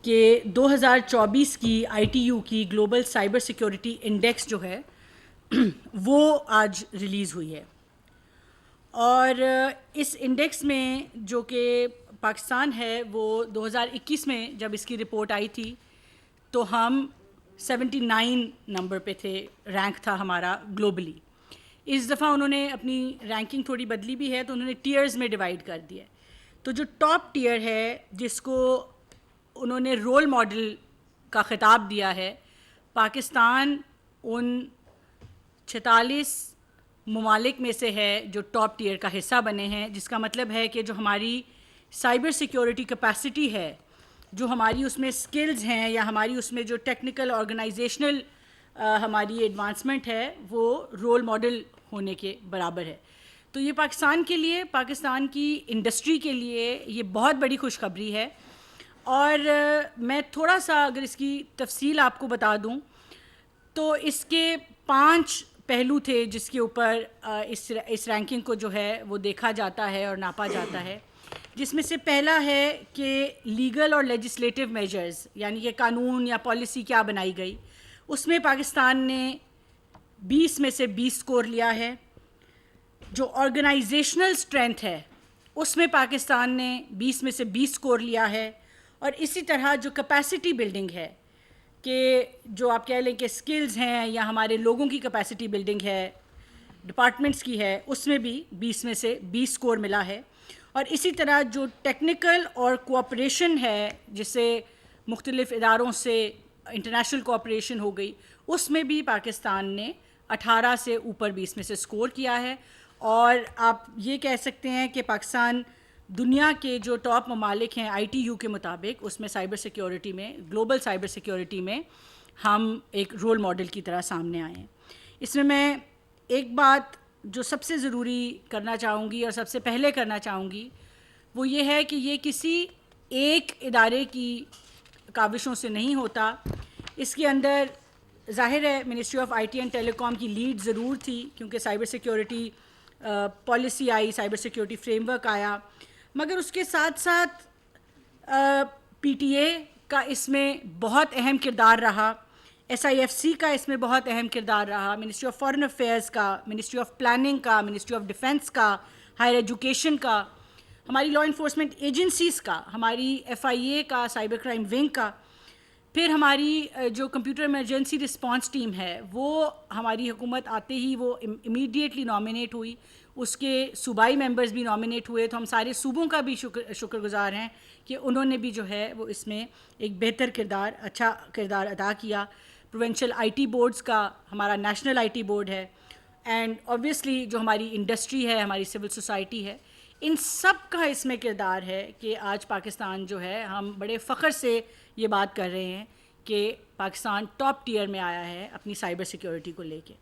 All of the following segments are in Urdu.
کہ 2024 کی آئی ٹی یو کی گلوبل سائبر سیکیورٹی انڈیکس جو ہے وہ آج ریلیز ہوئی ہے، اور اس انڈیکس میں جو کہ پاکستان ہے وہ 2021 میں جب اس کی رپورٹ آئی تھی تو ہم 79 نمبر پہ تھے، رینک تھا ہمارا گلوبلی۔ اس دفعہ انہوں نے اپنی رینکنگ تھوڑی بدلی بھی ہے، تو انہوں نے ٹیئرز میں ڈیوائڈ کر دیا ہے۔ تو جو ٹاپ ٹیئر ہے جس کو انہوں نے رول ماڈل کا خطاب دیا ہے، پاکستان ان 46 ممالک میں سے ہے جو ٹاپ ٹیئر کا حصہ بنے ہیں، جس کا مطلب ہے کہ جو ہماری سائبر سیکیورٹی کیپیسٹی ہے، جو ہماری اس میں سکلز ہیں یا ہماری اس میں جو ٹیکنیکل آرگنائزیشنل ہماری ایڈوانسمنٹ ہے، وہ رول ماڈل ہونے کے برابر ہے۔ تو یہ پاکستان کے لیے، پاکستان کی انڈسٹری کے لیے یہ بہت بڑی خوشخبری ہے۔ اور میں تھوڑا سا اگر اس کی تفصیل آپ کو بتا دوں تو اس کے 5 پہلو تھے جس کے اوپر اس رینکنگ کو جو ہے وہ دیکھا جاتا ہے اور ناپا جاتا ہے، جس میں سے پہلا ہے کہ لیگل اور لیجسلیٹو میجرز، یعنی کہ قانون یا پالیسی کیا بنائی گئی۔ اس میں پاکستان نے 20 میں سے 20 سکور لیا ہے۔ جو آرگنائزیشنل اسٹرینتھ ہے اس میں پاکستان نے 20 میں سے 20 سکور لیا ہے، اور اسی طرح جو کیپیسٹی بلڈنگ ہے، کہ جو آپ کہہ لیں کہ سکلز ہیں یا ہمارے لوگوں کی کیپیسٹی بلڈنگ ہے، ڈپارٹمنٹس کی ہے، اس میں بھی 20 میں سے 20 سکور ملا ہے۔ اور اسی طرح جو ٹیکنیکل اور کوآپریشن ہے، جس سے مختلف اداروں سے انٹرنیشنل کوآپریشن ہو گئی، اس میں بھی پاکستان نے 18 سے اوپر 20 میں سے سکور کیا ہے۔ اور آپ یہ کہہ سکتے ہیں کہ پاکستان دنیا کے جو ٹاپ ممالک ہیں آئی ٹی یو کے مطابق، اس میں سائبر سیکیورٹی میں، گلوبل سائبر سیکیورٹی میں ہم ایک رول ماڈل کی طرح سامنے آئے ہیں۔ اس میں ایک بات جو سب سے ضروری کرنا چاہوں گی اور سب سے پہلے کرنا چاہوں گی وہ یہ ہے کہ یہ کسی ایک ادارے کی کاوشوں سے نہیں ہوتا۔ اس کے اندر ظاہر ہے ministry of I T and telecom کی لیڈ ضرور تھی، کیونکہ سائبر سیکیورٹی پالیسی آئی، سائبر سیکیورٹی فریم ورک آیا، مگر اس کے ساتھ ساتھ پی ٹی اے کا اس میں بہت اہم کردار رہا، ایس آئی ایف سی کا اس میں بہت اہم کردار رہا، منسٹری آف فارن افیئرز کا، منسٹری آف پلاننگ کا، منسٹری آف ڈیفنس کا، ہائر ایجوکیشن کا، ہماری لا انفورسمنٹ ایجنسیز کا، ہماری ایف آئی اے کا، سائبر کرائم ونگ کا، پھر ہماری جو کمپیوٹر ایمرجنسی رسپانس ٹیم ہے وہ ہماری حکومت آتے ہی وہ امیڈیٹلی نامینیٹ ہوئی، اس کے صوبائی ممبرز بھی نامینیٹ ہوئے، تو ہم سارے صوبوں کا بھی شکر گزار ہیں کہ انہوں نے بھی جو ہے وہ اس میں ایک بہتر کردار، اچھا کردار ادا کیا۔ پروونشل آئی ٹی بورڈز کا ہمارا نیشنل آئی ٹی بورڈ ہے، اینڈ آبویسلی جو ہماری انڈسٹری ہے، ہماری سول سوسائٹی ہے، ان سب کا اس میں کردار ہے کہ آج پاکستان جو ہے، ہم بڑے فخر سے یہ بات کر رہے ہیں کہ پاکستان ٹاپ ٹیئر میں آیا ہے اپنی سائبر سیکیورٹی کو لے کے۔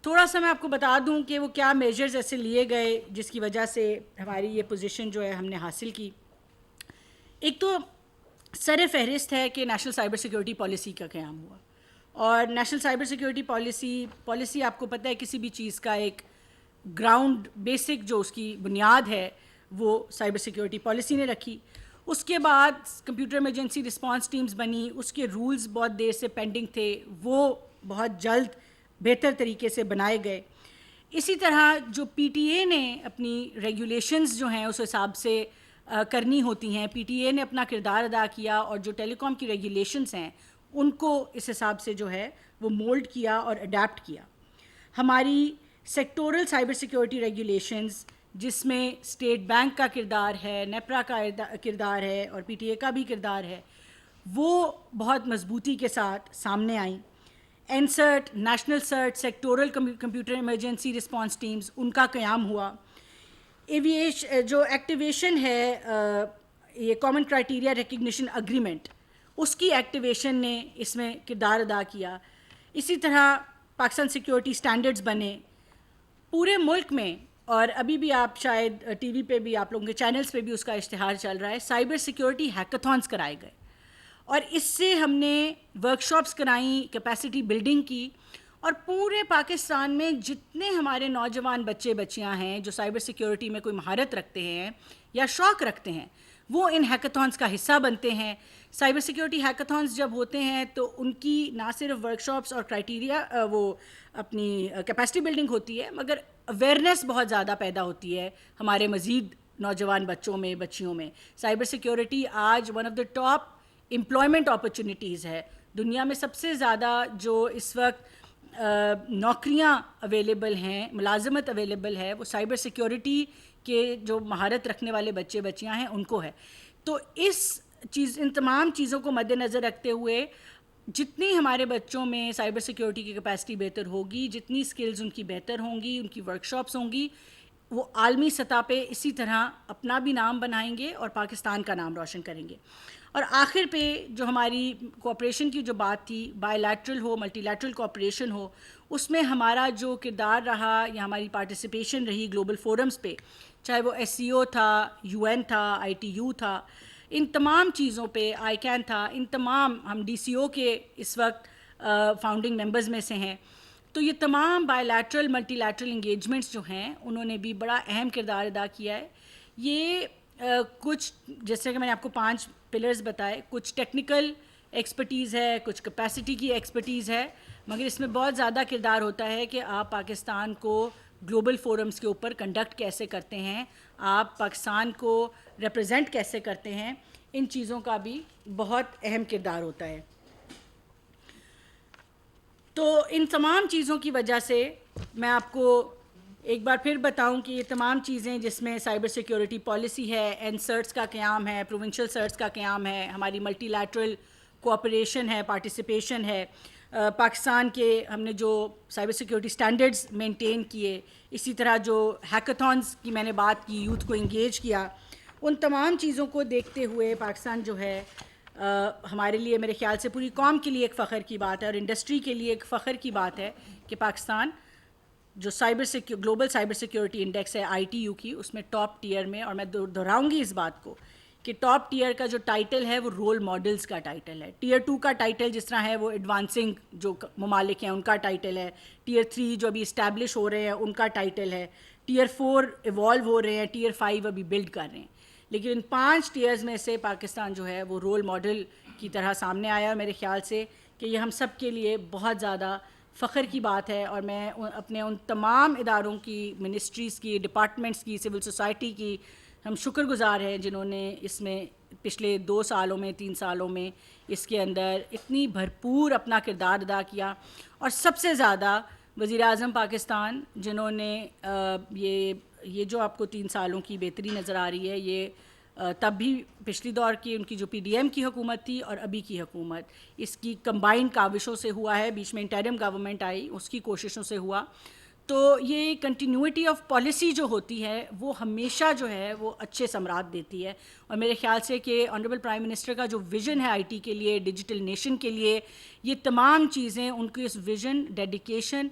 تھوڑا سا میں آپ کو بتا دوں کہ وہ کیا میجرز ایسے لیے گئے جس کی وجہ سے ہماری یہ پوزیشن جو ہے ہم نے حاصل کی۔ ایک تو سر فہرست ہے کہ نیشنل سائبر سیکیورٹی پالیسی کا قیام ہوا، اور نیشنل سائبر سیکیورٹی پالیسی آپ کو پتہ ہے کسی بھی چیز کا ایک گراؤنڈ بیسک جو اس کی بنیاد ہے وہ سائبر سیکیورٹی پالیسی نے رکھی۔ اس کے بعد کمپیوٹر ایمرجنسی رسپانس ٹیمز بنی، اس کے رولز بہت دیر سے پینڈنگ تھے، وہ بہت جلد بہتر طریقے سے بنائے گئے۔ اسی طرح جو پی ٹی اے نے اپنی ریگولیشنز جو ہیں اس حساب سے کرنی ہوتی ہیں، پی ٹی اے نے اپنا کردار ادا کیا، اور جو ٹیلی کام کی ریگولیشنز ہیں ان کو اس حساب سے جو ہے وہ مولڈ کیا اور اڈیپٹ کیا۔ ہماری سیکٹورل سائبر سیکیورٹی ریگولیشنز، جس میں اسٹیٹ بینک کا کردار ہے، نیپرا کا کردار ہے، اور پی ٹی اے کا بھی کردار ہے، وہ بہت مضبوطی کے ساتھ سامنے آئیں۔ NCERT, national CERT, sectoral computer emergency response teams, ان کا قیام ہوا۔ جو ایکٹیویشن ہے یہ کامن کرائٹیریا ریکگنیشن اگریمنٹ، اس کی ایکٹیویشن نے اس میں کردار ادا کیا۔ اسی طرح پاکستان سیکیورٹی سٹینڈرڈز بنے پورے ملک میں، اور ابھی بھی آپ شاید ٹی وی پہ بھی، آپ لوگوں کے چینلز پہ بھی اس کا اشتہار چل رہا ہے، سائبر سیکیورٹی ہیکاتھونز کرائے گئے، اور اس سے ہم نے ورکشاپس کرائیں، کیپیسٹی بلڈنگ کی، اور پورے پاکستان میں جتنے ہمارے نوجوان بچے بچیاں ہیں جو سائبر سیکیورٹی میں کوئی مہارت رکھتے ہیں یا شوق رکھتے ہیں، وہ ان ہیکاتھونز کا حصہ بنتے ہیں، سائبر سیکیورٹی ہیکاتھونس جب ہوتے ہیں تو ان کی نہ صرف ورکشاپس اور کرائٹیریا وہ اپنی کیپیسٹی بلڈنگ ہوتی ہے، مگر اویئرنیس بہت زیادہ پیدا ہوتی ہے ہمارے مزید نوجوان بچوں میں، بچیوں میں. سائبر سیکیورٹی آج one of the top employment opportunities ہے. دنیا میں سب سے زیادہ جو اس وقت نوکریاں اویلیبل ہیں، ملازمت اویلیبل ہے، وہ سائبر سیکیورٹی کے جو مہارت رکھنے والے بچے بچیاں ہیں ان کو ہے. تو ان تمام چیزوں کو مد نظر رکھتے ہوئے جتنی ہمارے بچوں میں سائبر سیکیورٹی کی کیپیسٹی بہتر ہوگی، جتنی سکلز ان کی بہتر ہوں گی، ان کی ورکشاپس ہوں گی، وہ عالمی سطح پہ اسی طرح اپنا بھی نام بنائیں گے اور پاکستان کا نام روشن کریں گے. اور آخر پہ جو ہماری کوآپریشن کی جو بات تھی، بائی لیٹرل ہو، ملٹی لیٹرل کوآپریشن ہو، اس میں ہمارا جو کردار رہا یا ہماری پارٹیسپیشن رہی گلوبل فورمز پہ، چاہے وہ ایس سی او تھا، یو این تھا، آئی ٹی یو تھا، ان تمام چیزوں پہ، آئی کین تھا، ان تمام، ہم ڈی سی او کے اس وقت فاؤنڈنگ ممبرز میں سے ہیں. تو یہ تمام by lateral multi lateral engagements جو ہیں انہوں نے بھی بڑا اہم کردار ادا کیا ہے. یہ کچھ جیسے کہ میں نے آپ کو 5 پلرز بتائے، کچھ ٹیکنیکل ایکسپرٹیز ہے، کچھ کیپیسٹی کی ایکسپرٹیز ہے، مگر اس میں بہت زیادہ کردار ہوتا ہے کہ آپ پاکستان کو گلوبل فورمز کے اوپر کنڈکٹ کیسے کرتے ہیں، آپ پاکستان کو ریپرزینٹ کیسے کرتے ہیں. ان چیزوں کا بھی بہت اہم کردار ہوتا ہے. تو ان تمام چیزوں کی وجہ سے میں آپ کو ایک بار پھر بتاؤں کہ یہ تمام چیزیں جس میں سائبر سیکیورٹی پالیسی ہے، این سرٹس کا قیام ہے، پروونشل سرٹس کا قیام ہے، ہماری ملٹی لیٹرل کوآپریشن ہے، پارٹیسپیشن ہے، پاکستان کے ہم نے جو سائبر سیکیورٹی سٹینڈرڈز مینٹین کیے، اسی طرح جو ہیکاتھونس کی میں نے بات کی، یوتھ کو انگیج کیا، ان تمام چیزوں کو دیکھتے ہوئے پاکستان جو ہے ہمارے لیے، میرے خیال سے پوری قوم کے لیے ایک فخر کی بات ہے اور انڈسٹری کے لیے ایک فخر کی بات ہے کہ پاکستان جو گلوبل سائبر سیکیورٹی انڈیکس ہے آئی ٹی یو کی، اس میں ٹاپ ٹیئر میں، اور میں دہراؤں گی اس بات کو کہ ٹاپ ٹیئر کا جو ٹائٹل ہے وہ رول ماڈلز کا ٹائٹل ہے. ٹیئر 2 کا ٹائٹل جس طرح ہے وہ ایڈوانسنگ جو ممالک ہیں ان کا ٹائٹل ہے، ٹیئر 3 جو ابھی اسٹیبلش ہو رہے ہیں ان کا ٹائٹل ہے، ٹیئر 4 ایوالو ہو رہے ہیں، ٹیئر 5 ابھی بلڈ کر رہے ہیں. لیکن ان 5 ٹیئرز میں سے پاکستان جو ہے وہ رول ماڈل کی طرح سامنے آیا، اور میرے خیال سے کہ یہ ہم سب کے لیے بہت زیادہ فخر کی بات ہے. اور میں اپنے ان تمام اداروں کی، منسٹریز کی، ڈپارٹمنٹس کی، سول سوسائٹی کی ہم شکر گزار ہیں جنہوں نے اس میں پچھلے 2 سالوں میں، 3 سالوں میں اس کے اندر اتنی بھرپور اپنا کردار ادا کیا. اور سب سے زیادہ وزیر اعظم پاکستان جنہوں نے یہ جو آپ کو 3 سالوں کی بہتری نظر آ رہی ہے، یہ تب بھی پچھلی دور کی ان کی جو پی ڈی ایم کی حکومت تھی اور ابھی کی حکومت، اس کی کمبائنڈ کاوشوں سے ہوا ہے. بیچ میں انٹرم گورنمنٹ آئی، اس کی کوششوں سے ہوا. تو یہ کنٹینیوٹی آف پالیسی جو ہوتی ہے وہ ہمیشہ جو ہے وہ اچھے ثمرات دیتی ہے. اور میرے خیال سے کہ آنریبل پرائم منسٹر کا جو ویژن ہے آئی ٹی کے لیے، ڈیجیٹل نیشن کے لیے، یہ تمام چیزیں ان کی اس vision, dedication,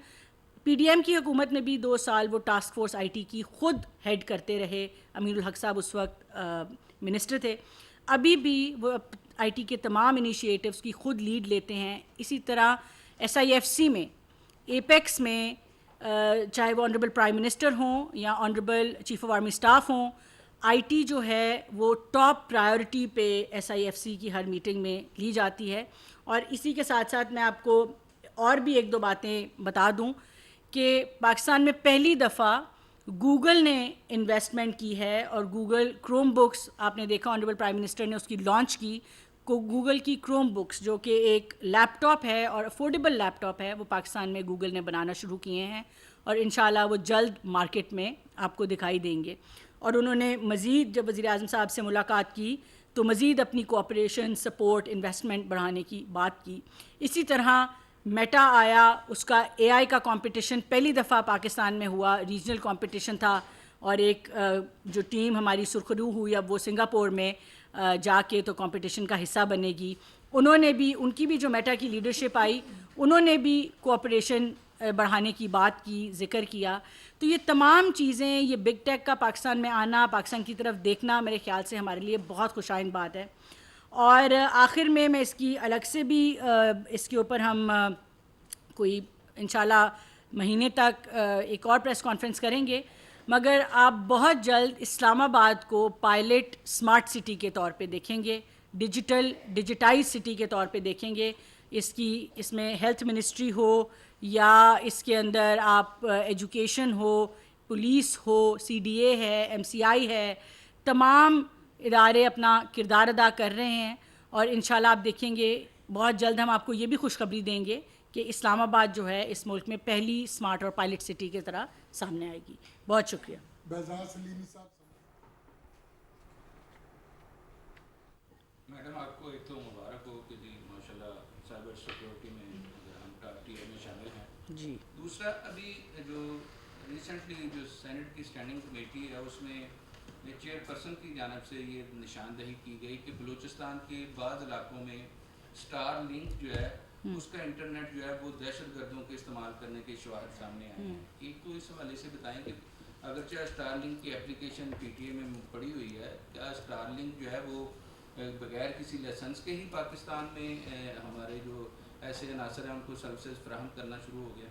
P D M کی حکومت میں بھی 2 سال وہ ٹاسک فورس آئی ٹی کی خود ہیڈ کرتے رہے. امین الحق صاحب اس وقت منسٹر تھے. ابھی بھی وہ آئی ٹی کے تمام انیشیٹوز کی خود لیڈ لیتے ہیں. اسی طرح ایس آئی ایف سی میں، ایپیکس میں، چاہے وہ آنریبل پرائم منسٹر ہوں یا honourable chief of army staff ہوں، آئی ٹی جو ہے وہ ٹاپ پرائیورٹی پہ ایس آئی ایف سی کی ہر میٹنگ میں لی جاتی ہے. اور اسی کے ساتھ ساتھ میں آپ کو اور بھی 1-2 باتیں بتا دوں کہ پاکستان میں پہلی دفعہ گوگل نے انویسٹمنٹ کی ہے، اور گوگل کروم بکس آپ نے دیکھا آنریبل پرائم منسٹر نے اس کی لانچ کی. گوگل کی کروم بکس جو کہ ایک لیپ ٹاپ ہے اور افورڈیبل لیپ ٹاپ ہے، وہ پاکستان میں گوگل نے بنانا شروع کیے ہیں، اور انشاءاللہ وہ جلد مارکیٹ میں آپ کو دکھائی دیں گے. اور انہوں نے مزید جب وزیر اعظم صاحب سے ملاقات کی تو مزید اپنی کوآپریشن، سپورٹ، انویسٹمنٹ بڑھانے کی بات کی. اسی طرح میٹا آیا، اس کا اے آئی کا کمپٹیشن پہلی دفعہ پاکستان میں ہوا، ریجنل کمپٹیشن تھا، اور ایک جو ٹیم ہماری سرخرو ہوئی اب وہ سنگاپور میں جا کے تو کمپٹیشن کا حصہ بنے گی. انہوں نے بھی، ان کی بھی جو میٹا کی لیڈرشپ آئی، انہوں نے بھی کوآپریشن بڑھانے کی بات کی، ذکر کیا. تو یہ تمام چیزیں، یہ بگ ٹیک کا پاکستان میں آنا، پاکستان کی طرف دیکھنا میرے خیال سے ہمارے لیے بہت خوشائند بات ہے. اور آخر میں اس کی الگ سے بھی اس کے اوپر ہم کوئی انشاءاللہ مہینے تک ایک اور پریس کانفرنس کریں گے، مگر آپ بہت جلد اسلام آباد کو پائلٹ اسمارٹ سٹی کے طور پہ دیکھیں گے. ڈیجیٹائز سٹی کے طور پہ دیکھیں گے. اس میں ہیلتھ منسٹری ہو یا اس کے اندر آپ ایجوکیشن ہو, پولیس ہو, سی ڈی اے ہے, ایم سی آئی ہے, تمام ادارے اپنا کردار ادا کر رہے ہیں. اور انشاءاللہ آپ دیکھیں گے بہت جلد ہم آپ کو یہ بھی خوشخبری دیں گے کہ اسلام آباد جو ہے اس ملک میں پہلی اسمارٹ اور پائلٹ سٹی کی طرح سامنے آئے گی. بہت شکریہ. بیزار سلیمی صاحب. میڈم آپ کو ایک تو مبارک ہو کہ جی ماشاء اللہ سائبر سیکورٹی میں ہم ٹی اے میں شامل ہیں. جی. دوسرا ابھی جو ریسنٹلی جو سینٹ کی اسٹینڈنگ کمیٹی ہے اس میں چیئر پرسن کی جانب سے یہ نشاندہی کی گئی کہ بلوچستان کے بعض علاقوں میں اسٹار لنک جو ہے اس کا انٹرنیٹ جو ہے وہ دہشت گردوں کے استعمال کرنے کے شواہد سامنے آئے ہیں. ایک تو اس حوالے سے بتائیں کہ اگرچہ اسٹار لنک کی اپلیکیشن پی ٹی اے میں پڑی ہوئی ہے, کیا اسٹار لنک جو ہے وہ بغیر کسی لائسنس کے ہی پاکستان میں ہمارے جو ایسے عناصر ہیں ان کو سروسز فراہم کرنا شروع ہو گیا؟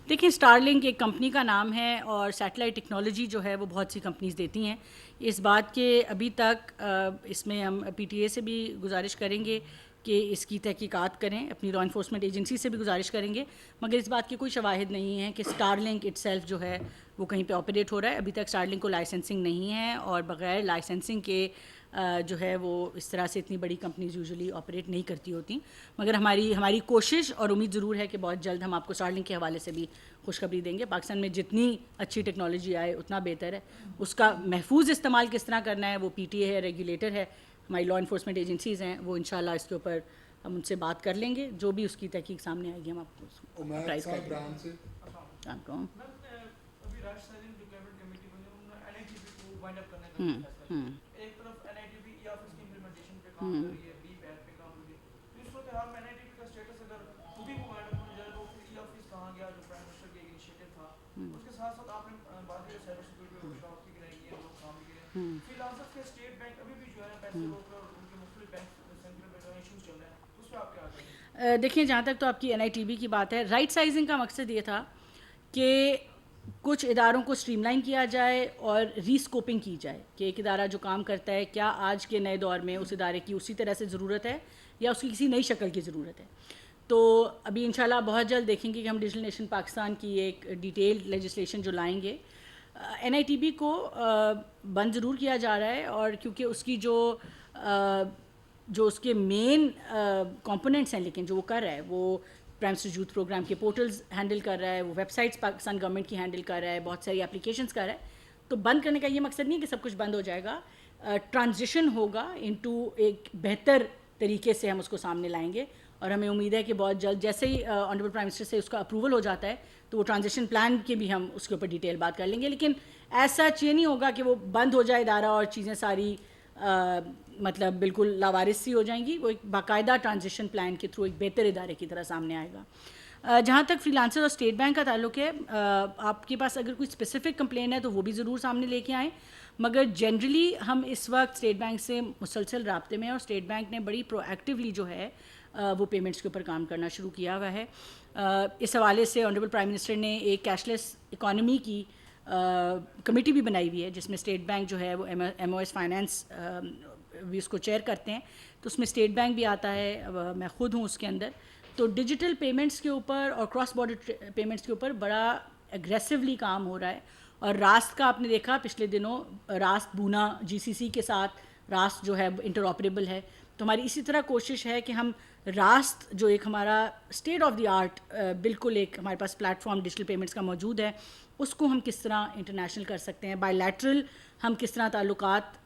دیکھیں اسٹار لنک ایک کمپنی کا نام ہے اور سیٹلائٹ ٹیکنالوجی جو ہے وہ بہت سی کمپنیز دیتی ہیں. اس بات کے ابھی تک اس میں ہم پی ٹی اے سے بھی گزارش کریں گے کہ اس کی تحقیقات کریں, اپنی لا انفورسمنٹ ایجنسی سے بھی گزارش کریں گے, مگر اس بات کے کوئی شواہد نہیں ہیں کہ اسٹار لنک اٹ سیلف جو ہے وہ کہیں پہ آپریٹ ہو رہا ہے. ابھی تک اسٹار لنک کو لائسنسنگ نہیں ہے اور بغیر لائسنسنگ کے جو ہے وہ اس طرح سے اتنی بڑی کمپنیز یوزلی آپریٹ نہیں کرتی ہوتی. مگر ہماری کوشش اور امید ضرور ہے کہ بہت جلد ہم آپ کو اسٹار لنک کے حوالے سے بھی خوشخبری دیں گے. پاکستان میں جتنی اچھی ٹیکنالوجی آئے اتنا بہتر ہے. اس کا محفوظ استعمال کس طرح کرنا ہے وہ پی ٹی اے ہے, ریگولیٹر ہے, ہماری لا انفورسمنٹ ایجنسیز ہیں, وہ انشاءاللہ اس کے اوپر ہم ان سے بات کر لیں گے. جو بھی اس کی تحقیق سامنے آئے گی ہم آپ کو اپرائز کر دیں گے. ایک طرف این آئی ٹی بی یا اس کی امپلیمنٹیشن پہ کام کر رہی ہے, بی پیڈ پہ کام کر رہی ہے, تو اس وقت این آئی ٹی بی کا اسٹیٹس اگر خود ہی وہ وائنڈ اپ ہونے جائے تو پھر ای آفس کہاں گیا جو پرائم منسٹر کا ایک انیشیٹو تھا. اس کے ساتھ ساتھ آپ نے بات کی سائبر سیکورٹی ورک شاپ کی کرائی کی ہے, لوگ کام بھی کرے ہیں. فی الحال کے اسٹیٹ بینک ابھی بھی جو ہے پیسے روک رہے اور ان کے مختلف بینک سینٹرل میں جو ایشوز چل رہے ہیں, تو اس پہ آپ کیا کہیں گے؟ دیکھیں جہاں تک تو آپ کی این آئی ٹی بی کی بات ہے, رائٹ سائزنگ کا مقصد یہ تھا کہ کچھ اداروں کو اسٹریم لائن کیا جائے اور ری اسکوپنگ کی جائے کہ ایک ادارہ جو کام کرتا ہے کیا آج کے نئے دور میں اس ادارے کی اسی طرح سے ضرورت ہے یا اس کی کسی نئی شکل کی ضرورت ہے. تو ابھی انشاءاللہ بہت جلد دیکھیں گے کہ ہم ڈیجیٹل نیشن پاکستان کی ایک ڈیٹیلڈ لیجسلیشن جو لائیں گے. این آئی ٹی بی کو بند ضرور کیا جا رہا ہے اور کیونکہ اس کی جو اس کے مین کمپوننٹس ہیں, لیکن جو وہ کر رہا ہے وہ پرائم منسٹر یوتھ پروگرام کے پورٹلز ہینڈل کر رہا ہے, وہ ویب سائٹس پاکستان گورنمنٹ کی ہینڈل کر رہا ہے, بہت ساری اپلیکیشنز کر رہا ہے. تو بند کرنے کا یہ مقصد نہیں ہے کہ سب کچھ بند ہو جائے گا, ٹرانزیشن ہوگا انٹو ایک بہتر طریقے سے ہم اس کو سامنے لائیں گے. اور ہمیں امید ہے کہ بہت جلد جیسے ہی آنریبل پرائم منسٹر سے اس کا اپروول ہو جاتا ہے تو وہ ٹرانزیشن پلان کے بھی ہم اس کے اوپر ڈیٹیل بات کر لیں گے. لیکن ایسا یہ نہیں ہوگا کہ وہ بند ہو جائے ادارہ اور چیزیں ساری مطلب بالکل لاوارث سی ہو جائیں گی. وہ ایک باقاعدہ ٹرانزیشن پلان کے تھرو ایک بہتر ادارے کی طرح سامنے آئے گا. جہاں تک فری لانسر اور اسٹیٹ بینک کا تعلق ہے, آپ کے پاس اگر کوئی اسپیسیفک کمپلین ہے تو وہ بھی ضرور سامنے لے کے آئیں. مگر جنرلی ہم اس وقت اسٹیٹ بینک سے مسلسل رابطے میں ہیں اور اسٹیٹ بینک نے بڑی پرو ایکٹیولی جو ہے وہ پیمنٹس کے اوپر کام کرنا شروع کیا ہوا ہے. اس حوالے سے آنریبل پرائم منسٹر نے ایک کیش لیس اکانومی کی کمیٹی بھی بنائی ہوئی ہے جس میں اسٹیٹ بینک جو ہے وہ ایم او ایس فائنانس بھی اس کو چیئر کرتے ہیں. تو اس میں اسٹیٹ بینک بھی آتا ہے, میں خود ہوں اس کے اندر. تو ڈیجیٹل پیمنٹس کے اوپر اور کراس بارڈر پیمنٹس کے اوپر بڑا ایگریسولی کام ہو رہا ہے. اور راست کا آپ نے دیکھا پچھلے دنوں راست بونا جی سی سی کے ساتھ راست جو ہے انٹر آپریبل ہے. تو ہماری اسی طرح کوشش ہے کہ ہم راست جو ایک ہمارا اسٹیٹ آف دی آرٹ بالکل ایک ہمارے پاس پلیٹ فارم ڈیجیٹل پیمنٹس کا موجود ہے, اس کو ہم کس طرح انٹرنیشنل کر سکتے ہیں, بائی لیٹرل ہم کس طرح تعلقات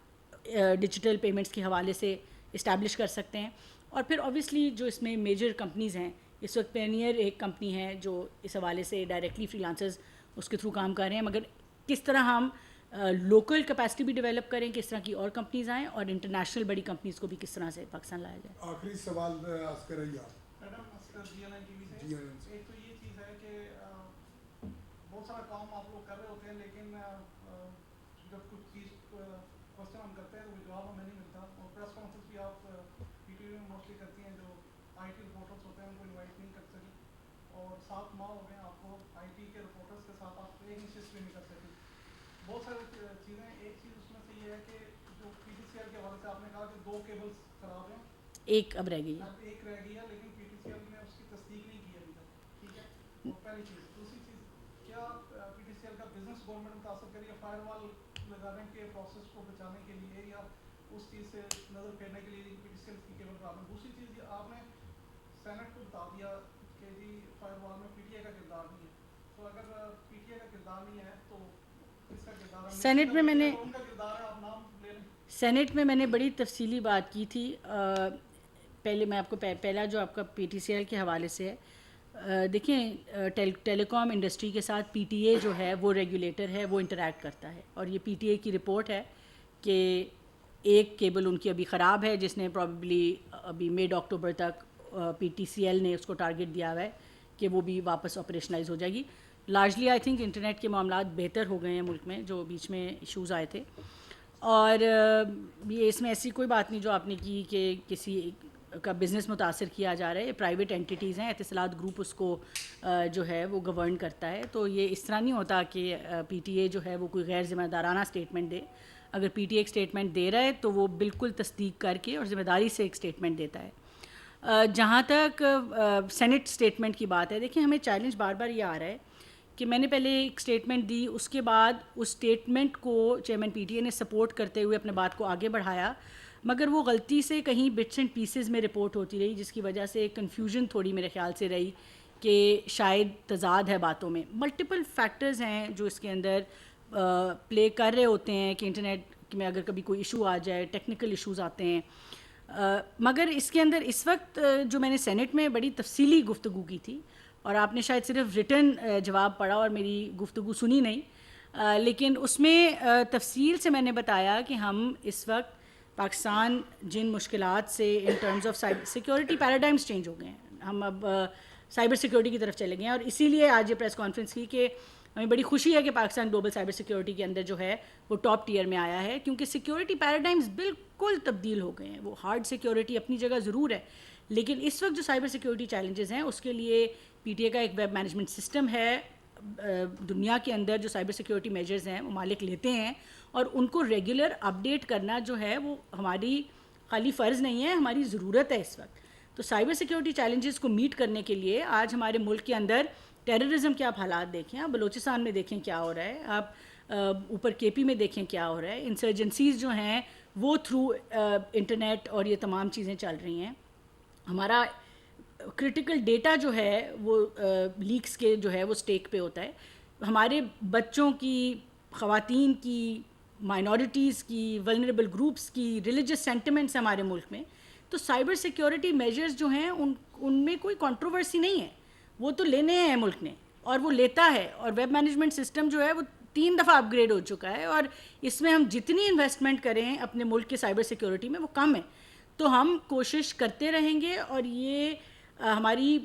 ڈیجیٹل پیمنٹس کے حوالے سے اسٹیبلش کر سکتے ہیں. اور پھر اوبیسلی جو اس میں میجر کمپنیز ہیں, اس وقت پینیئر ایک کمپنی ہے جو اس حوالے سے ڈائریکٹلی فری لانسرز اس کے تھرو کام کر رہے ہیں. مگر کس طرح ہم لوکل کیپیسٹی بھی ڈیولپ کریں, کس طرح کی اور کمپنیز آئیں, اور انٹرنیشنل بڑی کمپنیز کو بھی کس طرح سے پاکستان لایا جائے. آخری سوال عسکر رہی آپ. Madam ji N I T V سے ایک تو یہ چیز ہے کہ بہت سارا کام آپ لوگ کر رہے ہوتے ہیں لیکن جب کچھ چیز کوشچن ہم کرتے ہیں تو وہ جواب ہمیں نہیں ملتا. اور پریس کانفرنس بھی آپ پی ٹی وی میں موسٹلی کرتی ہیں, جو آئی ٹی رپورٹرس ہوتے ہیں ان کو انوائٹ نہیں کر سکی, اور 7 ماہ ہو گئے آپ کو آئی ٹی کے رپورٹرس کے ساتھ آپ ایک نشست بھی نہیں کر سکی. بہت ساری چیزیں, ایک چیز اس میں سے یہ ہے کہ جو PTCL کے حوالے سے آپ نے کہا کہ 2 کیبلز خراب ہیں, ایک اب رہ گئی ہے. اب ایک رہ گئی ہے, لیکن PTCL نے اس کی تصدیق نہیں کی ابھی تک, ٹھیک ہے, وہ پہلی چیز. دوسری چیز, کیا PTCL کا بزنس گورنمنٹ متاثر کریے فائر وال لگانے کے پروسیس کو بچانے کے لیے, یا اس چیز سے نظر پھیرنے کے لیے PTCL کی کیبل خراب ہے؟ دوسری چیز, آپ نے سینٹ کو بتا دیا کہ جی فائر وال میں PTI کا کردار نہیں ہے, تو اگر PTI کا کردار نہیں ہے تو کس کا کردار ہے؟ سینٹ میں میں نے ان کا کردار ہے, آپ نام لے لیں. سینٹ میں نے بڑی تفصیلی بات کی تھی. پہلے میں آپ کو پہلا جو آپ کا PTCL کے حوالے سے ہے, دیکھیں ٹیلی کام انڈسٹری کے ساتھ PTA جو ہے وہ ریگولیٹر ہے, وہ انٹریکٹ کرتا ہے, اور یہ PTA کی رپورٹ ہے کہ ایک کیبل ان کی ابھی خراب ہے جس نے پرابیبلی ابھی مڈ اکتوبر تک PTCL نے اس کو ٹارگٹ دیا ہوا ہے کہ وہ بھی واپس آپریشنائز ہو جائے گی. لارجلی آئی تھنک انٹرنیٹ کے معاملات بہتر ہو گئے ہیں ملک میں, جو بیچ میں ایشوز آئے تھے, اور یہ اس میں ایسی کوئی بات نہیں جو آپ نے کی کہ کسی کا بزنس متاثر کیا جا رہا ہے. یہ پرائیویٹ انٹیٹیز ہیں, اتصالات گروپ اس کو جو ہے وہ گورن کرتا ہے, تو یہ اس طرح نہیں ہوتا کہ PTA جو ہے وہ کوئی غیر ذمہ دارانہ اسٹیٹمنٹ دے. اگر PTA ایک اسٹیٹمنٹ دے رہا ہے تو وہ بالکل تصدیق کر کے اور ذمہ داری سے ایک اسٹیٹمنٹ دیتا ہے. جہاں تک سینٹ اسٹیٹمنٹ کی بات ہے, دیکھیں ہمیں چیلنج بار بار یہ آ رہا ہے کہ میں نے پہلے ایک اسٹیٹمنٹ دی, اس کے بعد اس اسٹیٹمنٹ کو چیئرمین PTA نے سپورٹ کرتے ہوئے اپنے بات کو آگے بڑھایا, مگر وہ غلطی سے کہیں بٹس اینڈ پیسز میں رپورٹ ہوتی رہی, جس کی وجہ سے کنفیوژن تھوڑی میرے خیال سے رہی کہ شاید تضاد ہے باتوں میں. ملٹیپل فیکٹرز ہیں جو اس کے اندر پلے کر رہے ہوتے ہیں کہ انٹرنیٹ میں اگر کبھی کوئی ایشو آ جائے, ٹیکنیکل ایشوز آتے ہیں, مگر اس کے اندر اس وقت جو میں نے سینٹ میں بڑی تفصیلی گفتگو کی تھی, اور آپ نے شاید صرف ریٹن جواب پڑھا اور میری گفتگو سنی نہیں, لیکن اس میں تفصیل سے میں نے بتایا کہ ہم اس وقت پاکستان جن مشکلات سے ان terms of security paradigms change ہو گئے ہیں, ہم اب سائبر سیکورٹی کی طرف چلے گئے ہیں, اور اسی لیے آج یہ پریس کانفرنس کی کہ ہمیں بڑی خوشی ہے کہ پاکستان گلوبل سائبر سیکورٹی کے اندر جو ہے وہ ٹاپ ٹیئر میں آیا ہے, کیونکہ سیکورٹی پیراڈائمز بالکل تبدیل ہو گئے ہیں. وہ ہارڈ سیکورٹی اپنی جگہ ضرور ہے, لیکن اس وقت جو سائبر سیکورٹی چیلنجز ہیں اس کے لیے PTA کا ایک ویب مینجمنٹ سسٹم ہے. دنیا کے اندر جو سائبر سیکورٹی میجرز ہیں ممالک لیتے ہیں, اور ان کو ریگولر اپڈیٹ کرنا جو ہے وہ ہماری خالی فرض نہیں ہے, ہماری ضرورت ہے اس وقت. تو سائبر سیکورٹی چیلنجز کو میٹ کرنے کے لیے آج ہمارے ملک کے اندر ٹیررزم کے آپ حالات دیکھیں, آپ بلوچستان میں دیکھیں کیا ہو رہا ہے, آپ اوپر KP میں دیکھیں کیا ہو رہا ہے, انسرجنسیز جو ہیں وہ تھرو انٹرنیٹ اور یہ تمام چیزیں چل رہی ہیں. ہمارا کرٹیکل ڈیٹا جو ہے وہ لیکس کے جو ہے وہ اسٹیک پہ ہوتا ہے. ہمارے بچوں کی, خواتین کی, مائنورٹیز کی, ولنریبل گروپس کی ریلیجس سینٹیمنٹس ہمارے ملک میں, تو سائبر سیکورٹی میجرز جو ہیں ان میں کوئی کنٹروورسی نہیں ہے, وہ تو لینے ہیں ملک نے اور وہ لیتا ہے. اور ویب مینجمنٹ سسٹم جو ہے وہ 3 دفعہ اپ گریڈ ہو چکا ہے, اور اس میں ہم جتنی انویسٹمنٹ کریں اپنے ملک کے سائبر سیکورٹی میں وہ کم ہے. تو ہم کوشش کرتے رہیں گے, اور یہ ہماری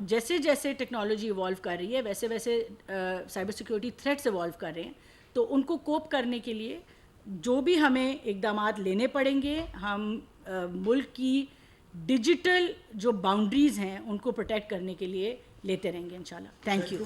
جیسے جیسے ٹیکنالوجی ایوالو کر رہی ہے ویسے ویسے سائبر سیکورٹی تھریٹس ایوالو کر رہے ہیں, تو ان کو کوپ کرنے کے لیے جو بھی ہمیں اقدامات لینے پڑیں گے, ہم ملک کی ڈیجیٹل جو باؤنڈریز ہیں ان کو پروٹیکٹ کرنے کے لیے لیتے رہیں گے انشاءاللہ. Thank you.